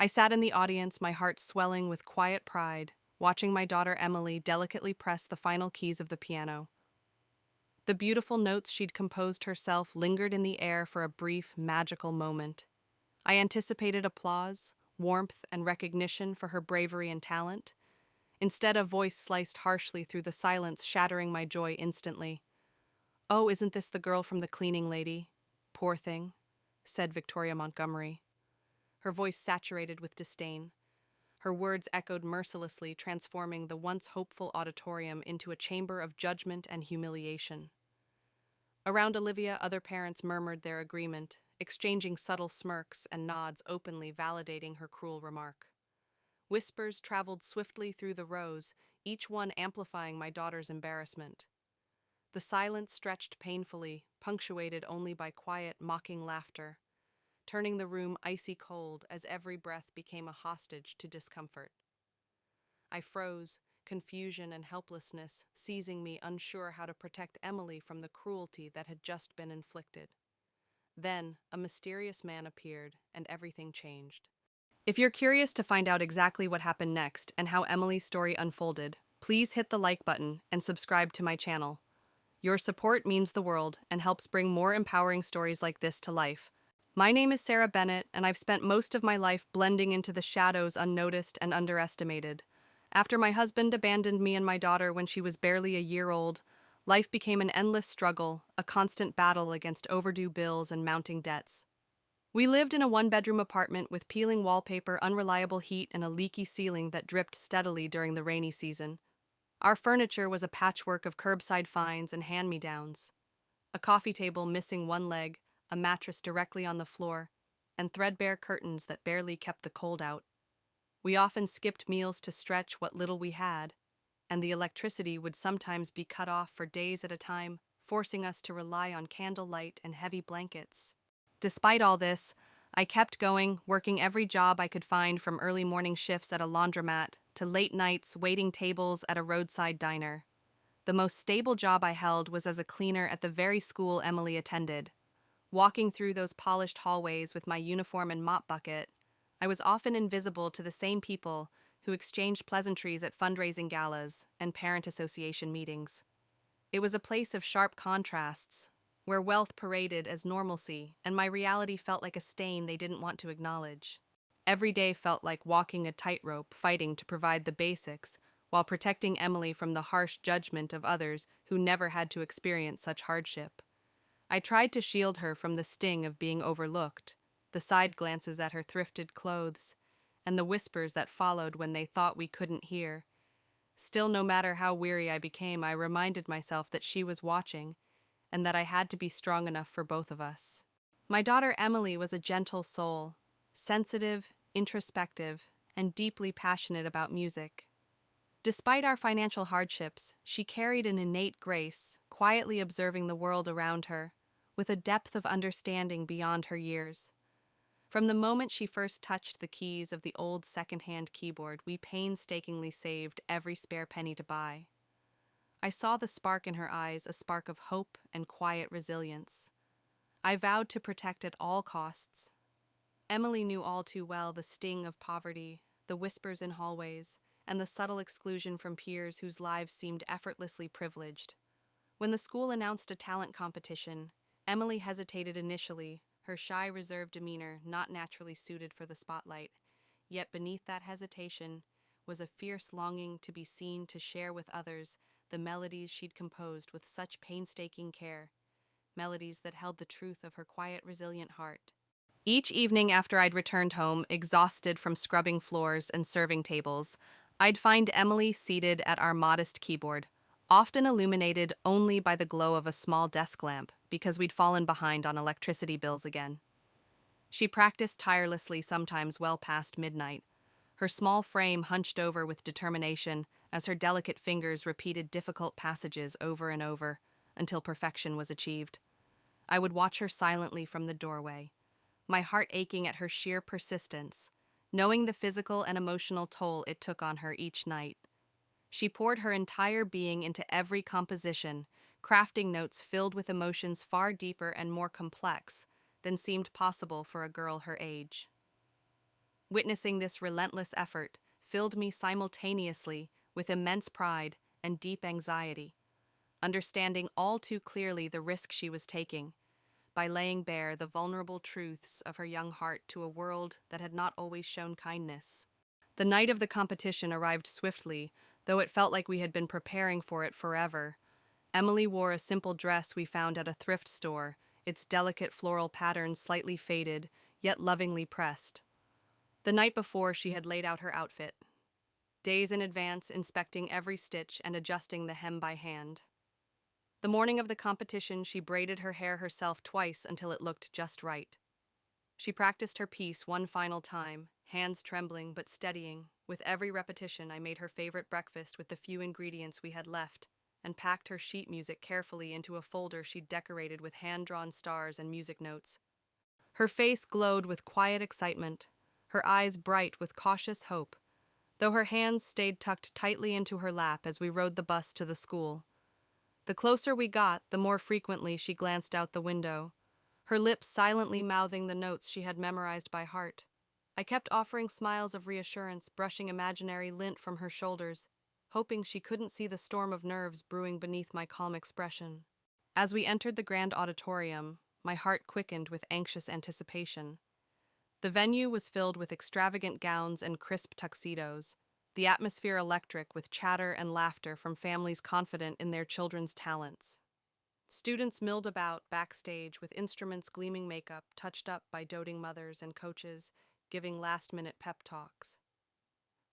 I sat in the audience, my heart swelling with quiet pride, watching my daughter Emily delicately press the final keys of the piano. The beautiful notes she'd composed herself lingered in the air for a brief, magical moment. I anticipated applause, warmth, and recognition for her bravery and talent. Instead, a voice sliced harshly through the silence, shattering my joy instantly. "Oh, isn't this the girl from the cleaning lady? Poor thing," said Victoria Montgomery, her voice saturated with disdain. Her words echoed mercilessly, transforming the once hopeful auditorium into a chamber of judgment and humiliation. Around Olivia, other parents murmured their agreement, exchanging subtle smirks and nods, openly validating her cruel remark. Whispers traveled swiftly through the rows, each one amplifying my daughter's embarrassment. The silence stretched painfully, punctuated only by quiet, mocking laughter, turning the room icy cold as every breath became a hostage to discomfort. I froze, confusion and helplessness seizing me, unsure how to protect Emily from the cruelty that had just been inflicted. Then, a mysterious man appeared, and everything changed. If you're curious to find out exactly what happened next and how Emily's story unfolded, please hit the like button and subscribe to my channel. Your support means the world and helps bring more empowering stories like this to life. My name is Sarah Bennett, and I've spent most of my life blending into the shadows unnoticed and underestimated. After my husband abandoned me and my daughter when she was barely a year old, life became an endless struggle, a constant battle against overdue bills and mounting debts. We lived in a one-bedroom apartment with peeling wallpaper, unreliable heat, and a leaky ceiling that dripped steadily during the rainy season. Our furniture was a patchwork of curbside finds and hand-me-downs. A coffee table missing one leg, a mattress directly on the floor, and threadbare curtains that barely kept the cold out. We often skipped meals to stretch what little we had, and the electricity would sometimes be cut off for days at a time, forcing us to rely on candlelight and heavy blankets. Despite all this, I kept going, working every job I could find, from early morning shifts at a laundromat to late nights waiting tables at a roadside diner. The most stable job I held was as a cleaner at the very school Emily attended. Walking through those polished hallways with my uniform and mop bucket, I was often invisible to the same people who exchanged pleasantries at fundraising galas and parent association meetings. It was a place of sharp contrasts, where wealth paraded as normalcy and my reality felt like a stain they didn't want to acknowledge. Every day felt like walking a tightrope, fighting to provide the basics, while protecting Emily from the harsh judgment of others who never had to experience such hardship. I tried to shield her from the sting of being overlooked, the side glances at her thrifted clothes, and the whispers that followed when they thought we couldn't hear. Still, no matter how weary I became, I reminded myself that she was watching, and that I had to be strong enough for both of us. My daughter Emily was a gentle soul, sensitive, introspective, and deeply passionate about music. Despite our financial hardships, she carried an innate grace, quietly observing the world around her, with a depth of understanding beyond her years. From the moment she first touched the keys of the old second-hand keyboard, we painstakingly saved every spare penny to buy. I saw the spark in her eyes, a spark of hope and quiet resilience. I vowed to protect at all costs. Emily knew all too well the sting of poverty, the whispers in hallways, and the subtle exclusion from peers whose lives seemed effortlessly privileged. When the school announced a talent competition, Emily hesitated initially, her shy, reserved demeanor not naturally suited for the spotlight. Yet beneath that hesitation was a fierce longing to be seen, to share with others the melodies she'd composed with such painstaking care, melodies that held the truth of her quiet, resilient heart. Each evening after I'd returned home, exhausted from scrubbing floors and serving tables, I'd find Emily seated at our modest keyboard, often illuminated only by the glow of a small desk lamp, because we'd fallen behind on electricity bills again. She practiced tirelessly, sometimes well past midnight, her small frame hunched over with determination as her delicate fingers repeated difficult passages over and over until perfection was achieved. I would watch her silently from the doorway, my heart aching at her sheer persistence, knowing the physical and emotional toll it took on her each night. She poured her entire being into every composition, crafting notes filled with emotions far deeper and more complex than seemed possible for a girl her age. Witnessing this relentless effort filled me simultaneously with immense pride and deep anxiety, understanding all too clearly the risk she was taking by laying bare the vulnerable truths of her young heart to a world that had not always shown kindness. The night of the competition arrived swiftly, though it felt like we had been preparing for it forever. Emily wore a simple dress we found at a thrift store, its delicate floral pattern slightly faded, yet lovingly pressed. The night before, she had laid out her outfit, days in advance inspecting every stitch and adjusting the hem by hand. The morning of the competition, she braided her hair herself twice until it looked just right. She practiced her piece one final time, hands trembling but steadying. With every repetition, I made her favorite breakfast with the few ingredients we had left, and packed her sheet music carefully into a folder she'd decorated with hand-drawn stars and music notes. Her face glowed with quiet excitement, her eyes bright with cautious hope, though her hands stayed tucked tightly into her lap as we rode the bus to the school. The closer we got, the more frequently she glanced out the window, her lips silently mouthing the notes she had memorized by heart. I kept offering smiles of reassurance, brushing imaginary lint from her shoulders, hoping she couldn't see the storm of nerves brewing beneath my calm expression. As we entered the grand auditorium, my heart quickened with anxious anticipation. The venue was filled with extravagant gowns and crisp tuxedos, the atmosphere electric with chatter and laughter from families confident in their children's talents. Students milled about backstage with instruments gleaming makeup touched up by doting mothers and coaches giving last-minute pep talks.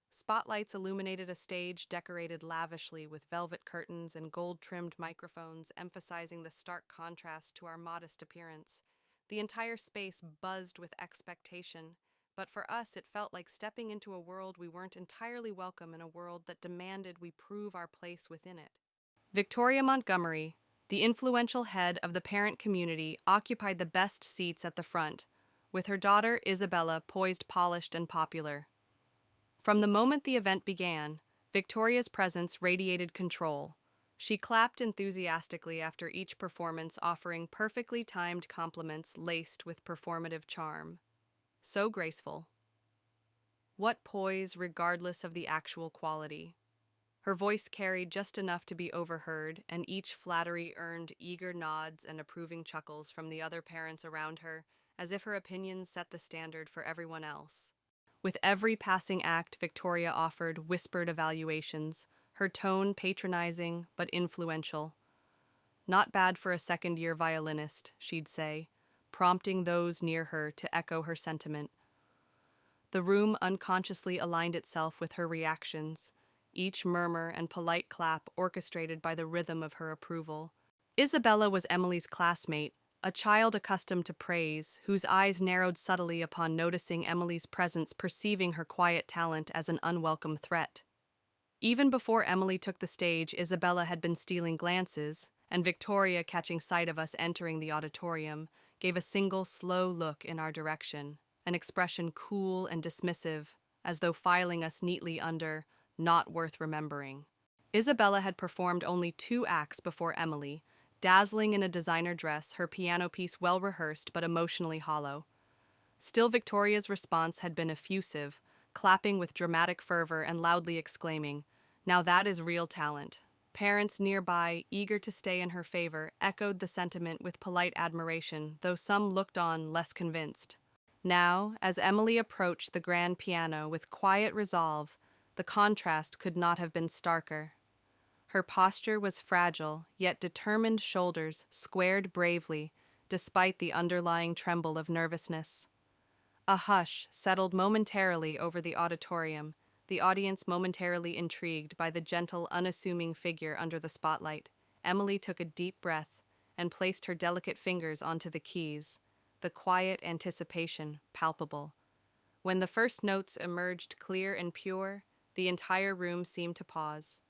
Spotlights illuminated a stage decorated lavishly with velvet curtains and gold-trimmed microphones, emphasizing the stark contrast to our modest appearance. The entire space buzzed with expectation, but for us it felt like stepping into a world we weren't entirely welcome in, a world that demanded we prove our place within it. Victoria Montgomery, the influential head of the parent community, occupied the best seats at the front, with her daughter Isabella poised, polished, and popular. From the moment the event began, Victoria's presence radiated control. She clapped enthusiastically after each performance, offering perfectly timed compliments laced with performative charm. So graceful. What poise, regardless of the actual quality. Her voice carried just enough to be overheard, and each flattery earned eager nods and approving chuckles from the other parents around her, as if her opinions set the standard for everyone else. With every passing act, Victoria offered whispered evaluations, her tone patronizing but influential. "Not bad for a second-year violinist," she'd say, prompting those near her to echo her sentiment. The room unconsciously aligned itself with her reactions, each murmur and polite clap orchestrated by the rhythm of her approval. Isabella was Emily's classmate, a child accustomed to praise, whose eyes narrowed subtly upon noticing Emily's presence, perceiving her quiet talent as an unwelcome threat. Even before Emily took the stage, Isabella had been stealing glances, and Victoria, catching sight of us entering the auditorium, gave a single slow look in our direction, an expression cool and dismissive, as though filing us neatly under "not worth remembering." Isabella had performed only 2 acts before Emily, dazzling in a designer dress, her piano piece well rehearsed but emotionally hollow. Still, Victoria's response had been effusive, clapping with dramatic fervor and loudly exclaiming, "Now that is real talent." Parents nearby, eager to stay in her favor, echoed the sentiment with polite admiration, though some looked on less convinced. Now, as Emily approached the grand piano with quiet resolve, the contrast could not have been starker. Her posture was fragile, yet determined shoulders squared bravely, despite the underlying tremble of nervousness. A hush settled momentarily over the auditorium, the audience momentarily intrigued by the gentle, unassuming figure under the spotlight. Emily took a deep breath and placed her delicate fingers onto the keys, the quiet anticipation palpable. When the first notes emerged clear and pure, the entire room seemed to pause.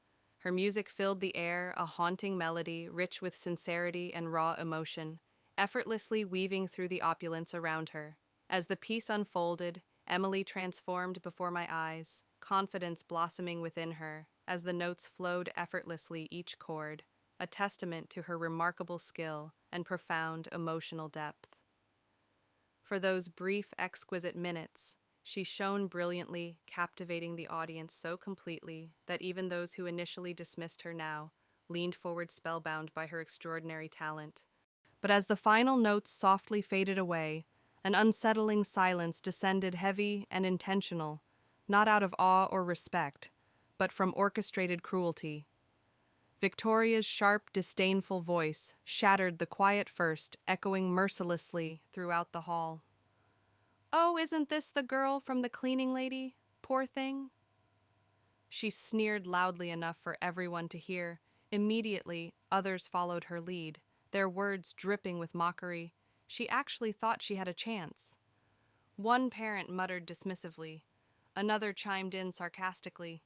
Her music filled the air, a haunting melody, rich with sincerity and raw emotion, effortlessly weaving through the opulence around her. As the piece unfolded, Emily transformed before my eyes, confidence blossoming within her, as the notes flowed effortlessly each chord, a testament to her remarkable skill and profound emotional depth. For those brief, exquisite minutes, She shone brilliantly, captivating the audience so completely that even those who initially dismissed her now leaned forward spellbound by her extraordinary talent. But as the final notes softly faded away, an unsettling silence descended, heavy and intentional, not out of awe or respect, but from orchestrated cruelty. Victoria's sharp, disdainful voice shattered the quiet first, echoing mercilessly throughout the hall. "Oh, isn't this the girl from the cleaning lady? Poor thing." She sneered loudly enough for everyone to hear. Immediately, others followed her lead, their words dripping with mockery. She actually thought she had a chance. One parent muttered dismissively. Another chimed in sarcastically.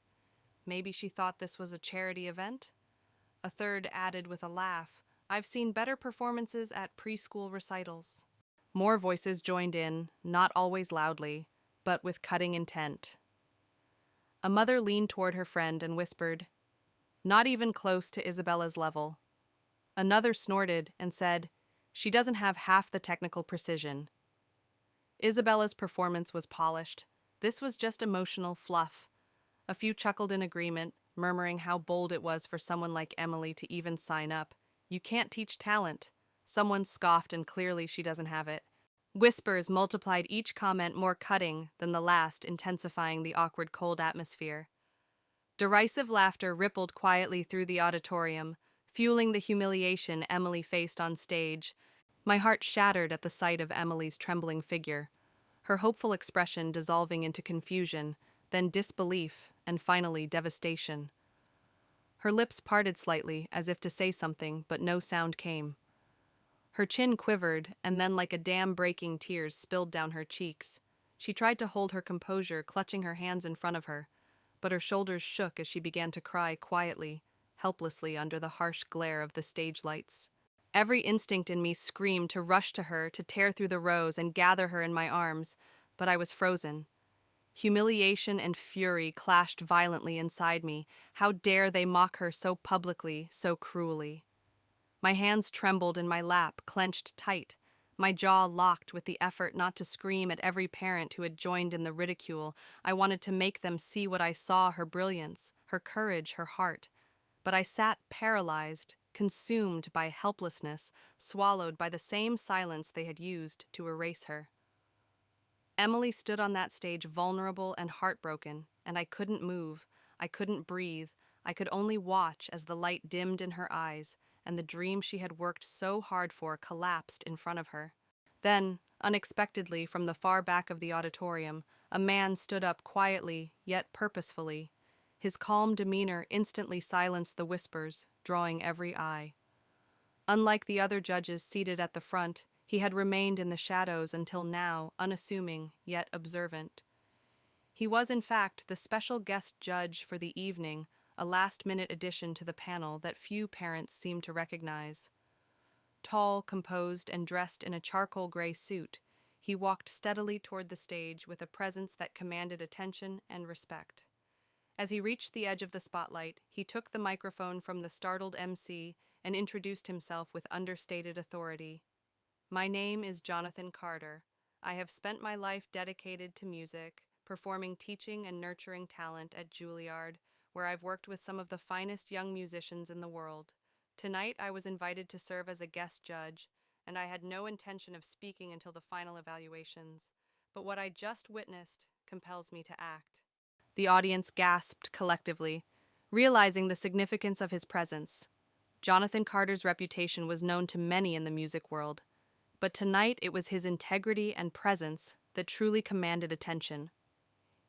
Maybe she thought this was a charity event? A third added with a laugh, "I've seen better performances at preschool recitals." More voices joined in, not always loudly, but with cutting intent. A mother leaned toward her friend and whispered, "Not even close to Isabella's level." Another snorted and said, "She doesn't have half the technical precision." Isabella's performance was polished. This was just emotional fluff. A few chuckled in agreement, murmuring how bold it was for someone like Emily to even sign up. "You can't teach talent." Someone scoffed, and clearly she doesn't have it. Whispers multiplied, each comment more cutting than the last, intensifying the awkward, cold atmosphere. Derisive laughter rippled quietly through the auditorium, fueling the humiliation Emily faced on stage. My heart shattered at the sight of Emily's trembling figure, her hopeful expression dissolving into confusion, then disbelief, and finally devastation. Her lips parted slightly, as if to say something, but no sound came. Her chin quivered, and then like a dam breaking, tears spilled down her cheeks. She tried to hold her composure, clutching her hands in front of her, but her shoulders shook as she began to cry quietly, helplessly under the harsh glare of the stage lights. Every instinct in me screamed to rush to her, to tear through the rows and gather her in my arms, but I was frozen. Humiliation and fury clashed violently inside me. How dare they mock her so publicly, so cruelly? My hands trembled in my lap, clenched tight, my jaw locked with the effort not to scream at every parent who had joined in the ridicule. I wanted to make them see what I saw, her brilliance, her courage, her heart. But I sat paralyzed, consumed by helplessness, swallowed by the same silence they had used to erase her. Emily stood on that stage vulnerable and heartbroken, and I couldn't move, I couldn't breathe, I could only watch as the light dimmed in her eyes, and the dream she had worked so hard for collapsed in front of her. Then, unexpectedly, from the far back of the auditorium, a man stood up quietly, yet purposefully. His calm demeanor instantly silenced the whispers, drawing every eye. Unlike the other judges seated at the front, he had remained in the shadows until now, unassuming, yet observant. He was, in fact, the special guest judge for the evening, a last-minute addition to the panel that few parents seemed to recognize. Tall, composed, and dressed in a charcoal gray suit, he walked steadily toward the stage with a presence that commanded attention and respect. As he reached the edge of the spotlight, he took the microphone from the startled MC and introduced himself with understated authority. "My name is Jonathan Carter. I have spent my life dedicated to music, performing, teaching, and nurturing talent at Juilliard, where I've worked with some of the finest young musicians in the world. Tonight I was invited to serve as a guest judge, and I had no intention of speaking until the final evaluations. But what I just witnessed compels me to act." The audience gasped collectively, realizing the significance of his presence. Jonathan Carter's reputation was known to many in the music world, but tonight it was his integrity and presence that truly commanded attention.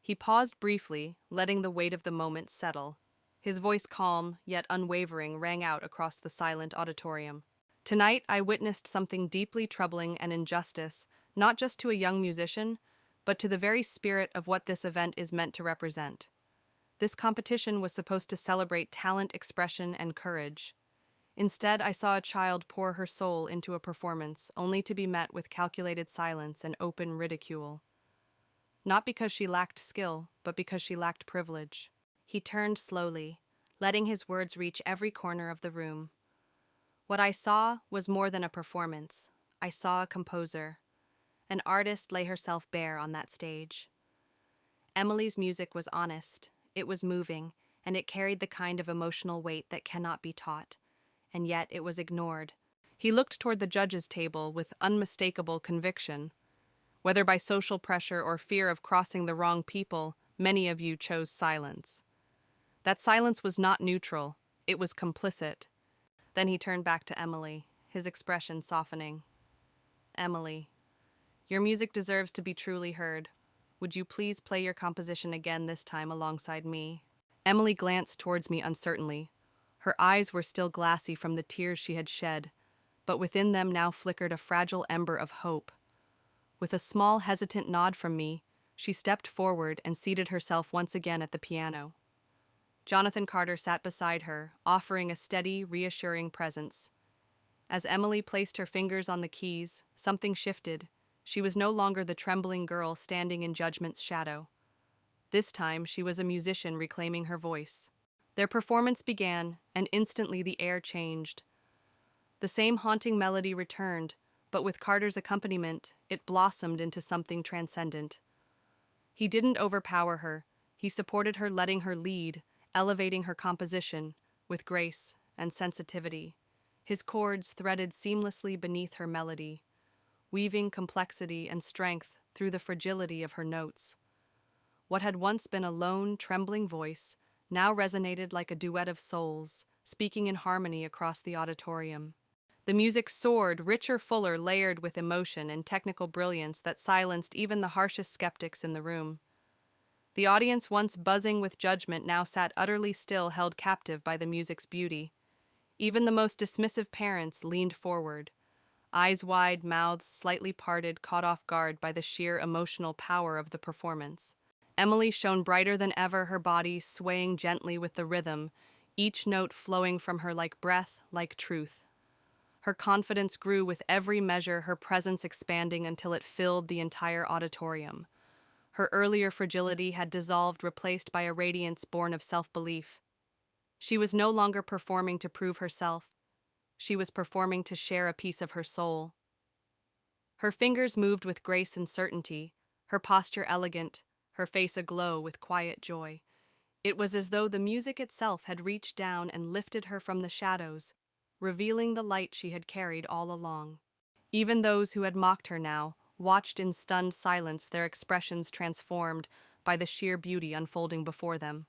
He paused briefly, letting the weight of the moment settle. His voice, calm yet unwavering, rang out across the silent auditorium. "Tonight I witnessed something deeply troubling, and injustice, not just to a young musician, but to the very spirit of what this event is meant to represent. This competition was supposed to celebrate talent, expression, and courage. Instead, I saw a child pour her soul into a performance, only to be met with calculated silence and open ridicule. Not because she lacked skill, but because she lacked privilege." He turned slowly, letting his words reach every corner of the room. "What I saw was more than a performance. I saw a composer. An artist lay herself bare on that stage. Emily's music was honest, it was moving, and it carried the kind of emotional weight that cannot be taught. And yet it was ignored. He looked toward the judges' table with unmistakable conviction. Whether by social pressure or fear of crossing the wrong people, many of you chose silence. That silence was not neutral, it was complicit. Then he turned back to Emily, his expression softening. Emily, your music deserves to be truly heard. Would you please play your composition again this time alongside me? Emily glanced towards me uncertainly. Her eyes were still glassy from the tears she had shed, but within them now flickered a fragile ember of hope. With a small, hesitant nod from me, she stepped forward and seated herself once again at the piano. Jonathan Carter sat beside her, offering a steady, reassuring presence. As Emily placed her fingers on the keys, something shifted. She was no longer the trembling girl standing in judgment's shadow. This time, she was a musician reclaiming her voice. Their performance began, and instantly the air changed. The same haunting melody returned, but with Carter's accompaniment, it blossomed into something transcendent. He didn't overpower her. He supported her, letting her lead, elevating her composition with grace and sensitivity. His chords threaded seamlessly beneath her melody, weaving complexity and strength through the fragility of her notes. What had once been a lone, trembling voice now resonated like a duet of souls, speaking in harmony across the auditorium. The music soared, richer, fuller, layered with emotion and technical brilliance that silenced even the harshest skeptics in the room. The audience, once buzzing with judgment, now sat utterly still, held captive by the music's beauty. Even the most dismissive parents leaned forward, eyes wide, mouths slightly parted, caught off guard by the sheer emotional power of the performance. Emily shone brighter than ever, her body swaying gently with the rhythm, each note flowing from her like breath, like truth. Her confidence grew with every measure, her presence expanding until it filled the entire auditorium. Her earlier fragility had dissolved, replaced by a radiance born of self-belief. She was no longer performing to prove herself. She was performing to share a piece of her soul. Her fingers moved with grace and certainty, her posture elegant, her face aglow with quiet joy. It was as though the music itself had reached down and lifted her from the shadows, revealing the light she had carried all along. Even those who had mocked her now watched in stunned silence, their expressions transformed by the sheer beauty unfolding before them.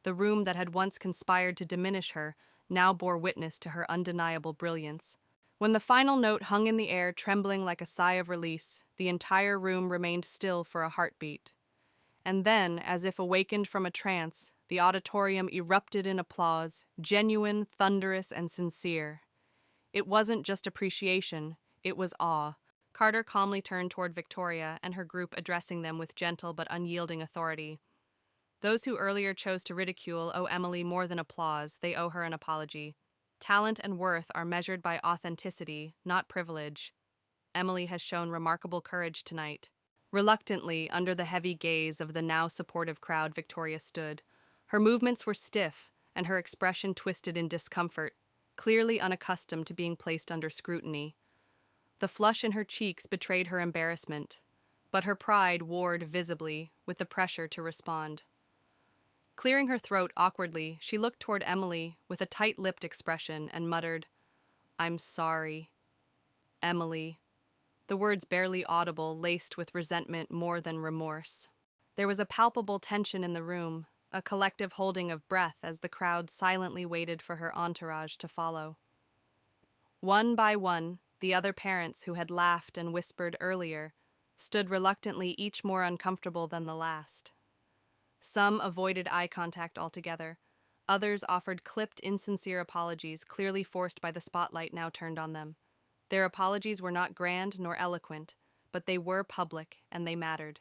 The room that had once conspired to diminish her now bore witness to her undeniable brilliance. When the final note hung in the air, trembling like a sigh of release, the entire room remained still for a heartbeat. And then, as if awakened from a trance, the auditorium erupted in applause, genuine, thunderous, and sincere. It wasn't just appreciation, it was awe. Carter calmly turned toward Victoria and her group, addressing them with gentle but unyielding authority. Those who earlier chose to ridicule owe Emily more than applause, they owe her an apology. Talent and worth are measured by authenticity, not privilege. Emily has shown remarkable courage tonight. Reluctantly, under the heavy gaze of the now supportive crowd, Victoria stood. Her movements were stiff, and her expression twisted in discomfort, clearly unaccustomed to being placed under scrutiny. The flush in her cheeks betrayed her embarrassment, but her pride warred visibly with the pressure to respond. Clearing her throat awkwardly, she looked toward Emily with a tight-lipped expression and muttered, "I'm sorry. Emily." The words barely audible, laced with resentment more than remorse. There was a palpable tension in the room, a collective holding of breath as the crowd silently waited for her entourage to follow. One by one, the other parents who had laughed and whispered earlier stood reluctantly, each more uncomfortable than the last. Some avoided eye contact altogether. Others offered clipped, insincere apologies, clearly forced by the spotlight now turned on them. Their apologies were not grand nor eloquent, but they were public, and they mattered.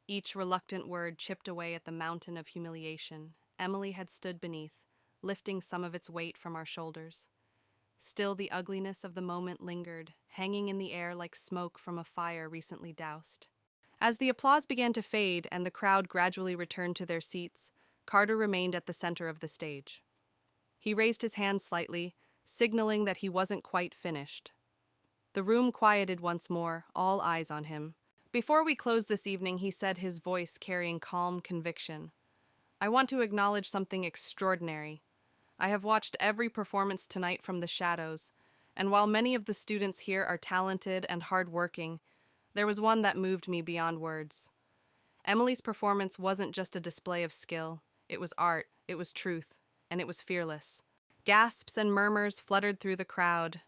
Each reluctant word chipped away at the mountain of humiliation Emily had stood beneath, lifting some of its weight from our shoulders. Still, the ugliness of the moment lingered, hanging in the air like smoke from a fire recently doused. As the applause began to fade and the crowd gradually returned to their seats, Carter remained at the center of the stage. He raised his hand slightly, signaling that he wasn't quite finished. The room quieted once more, all eyes on him. Before we close this evening, he said, his voice carrying calm conviction, I want to acknowledge something extraordinary. I have watched every performance tonight from the shadows, and while many of the students here are talented and hardworking, there was one that moved me beyond words. Emily's performance wasn't just a display of skill. It was art, it was truth, and it was fearless. Gasps and murmurs fluttered through the crowd.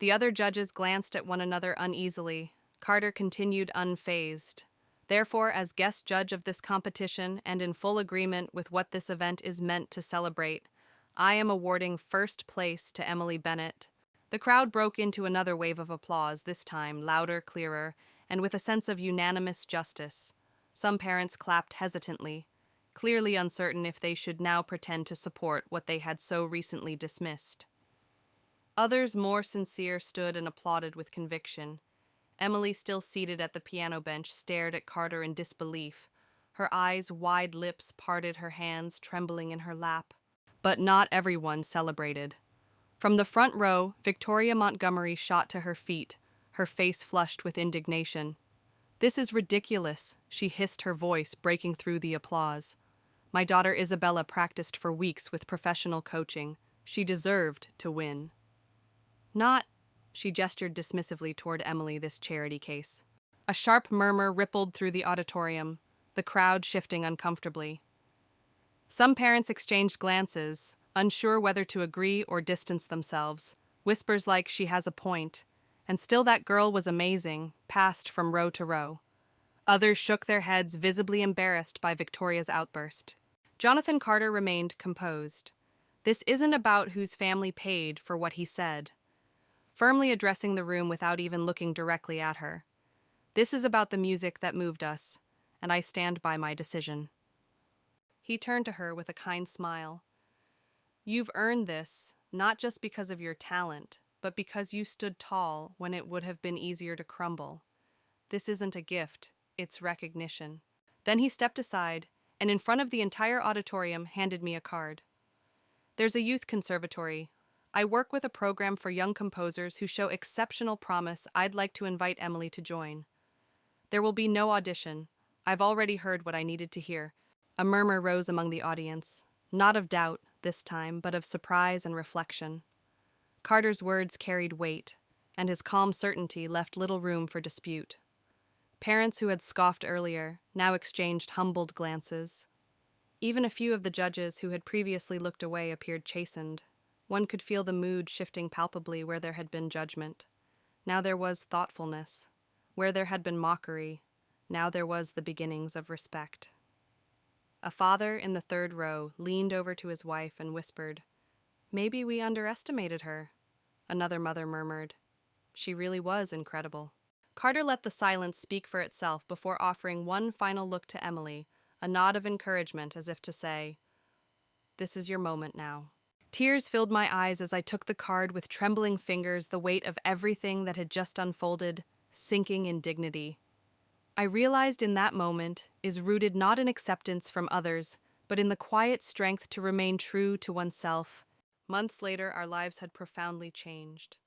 The other judges glanced at one another uneasily. Carter continued unfazed. Therefore, as guest judge of this competition and in full agreement with what this event is meant to celebrate, I am awarding first place to Emily Bennett. The crowd broke into another wave of applause, this time louder, clearer, and with a sense of unanimous justice. Some parents clapped hesitantly, clearly uncertain if they should now pretend to support what they had so recently dismissed. Others, more sincere, stood and applauded with conviction. Emily, still seated at the piano bench, stared at Carter in disbelief. Her eyes, wide lips parted, her hands trembling in her lap. But not everyone celebrated. From the front row, Victoria Montgomery shot to her feet, her face flushed with indignation. This is ridiculous, she hissed, her voice breaking through the applause. My daughter Isabella practiced for weeks with professional coaching. She deserved to win. Not, she gestured dismissively toward Emily, this charity case. A sharp murmur rippled through the auditorium, the crowd shifting uncomfortably. Some parents exchanged glances, unsure whether to agree or distance themselves. Whispers like, she has a point, and still that girl was amazing, passed from row to row. Others shook their heads, visibly embarrassed by Victoria's outburst. Jonathan Carter remained composed. This isn't about whose family paid for what he said. Firmly addressing the room without even looking directly at her. This is about the music that moved us, and I stand by my decision. He turned to her with a kind smile. You've earned this, not just because of your talent, but because you stood tall when it would have been easier to crumble. This isn't a gift, it's recognition. Then he stepped aside, and in front of the entire auditorium handed me a card. There's a youth conservatory. I work with a program for young composers who show exceptional promise. I'd like to invite Emily to join. There will be no audition. I've already heard what I needed to hear. A murmur rose among the audience, not of doubt this time, but of surprise and reflection. Carter's words carried weight, and his calm certainty left little room for dispute. Parents who had scoffed earlier now exchanged humbled glances. Even a few of the judges who had previously looked away appeared chastened. One could feel the mood shifting palpably where there had been judgment. Now there was thoughtfulness. Where there had been mockery, now there was the beginnings of respect. A father in the third row leaned over to his wife and whispered, Maybe we underestimated her. Another mother murmured, She really was incredible. Carter let the silence speak for itself before offering one final look to Emily, a nod of encouragement as if to say, This is your moment now. Tears filled my eyes as I took the card with trembling fingers, the weight of everything that had just unfolded, sinking in dignity. I realized in that moment is rooted not in acceptance from others, but in the quiet strength to remain true to oneself. Months later, our lives had profoundly changed.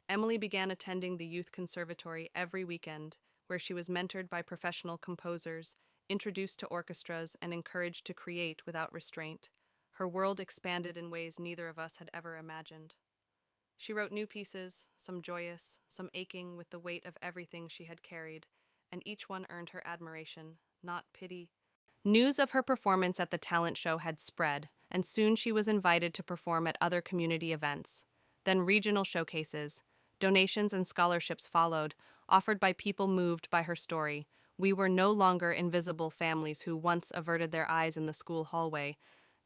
Emily began attending the youth conservatory every weekend, where she was mentored by professional composers, introduced to orchestras, and encouraged to create without restraint. Her world expanded in ways neither of us had ever imagined. She wrote new pieces, some joyous, some aching with the weight of everything she had carried, and each one earned her admiration, not pity. News of her performance at the talent show had spread, and soon she was invited to perform at other community events. Then regional showcases, donations and scholarships followed, offered by people moved by her story. We were no longer invisible families who once averted their eyes in the school hallway,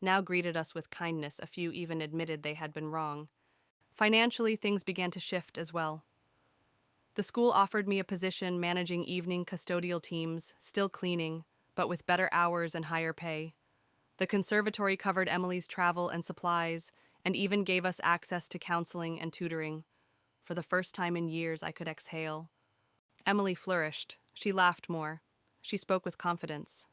now greeted us with kindness. A few even admitted they had been wrong. Financially, things began to shift as well. The school offered me a position managing evening custodial teams, still cleaning, but with better hours and higher pay. The conservatory covered Emily's travel and supplies, and even gave us access to counseling and tutoring. For the first time in years, I could exhale. Emily flourished. She laughed more. She spoke with confidence.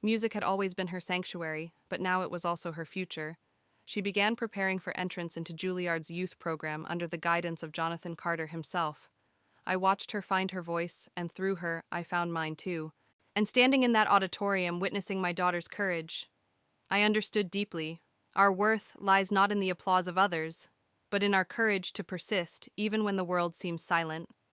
Music had always been her sanctuary, but now it was also her future. She began preparing for entrance into Juilliard's youth program under the guidance of Jonathan Carter himself. I watched her find her voice, and through her, I found mine too. And standing in that auditorium, witnessing my daughter's courage, I understood deeply. Our worth lies not in the applause of others, but in our courage to persist even when the world seems silent.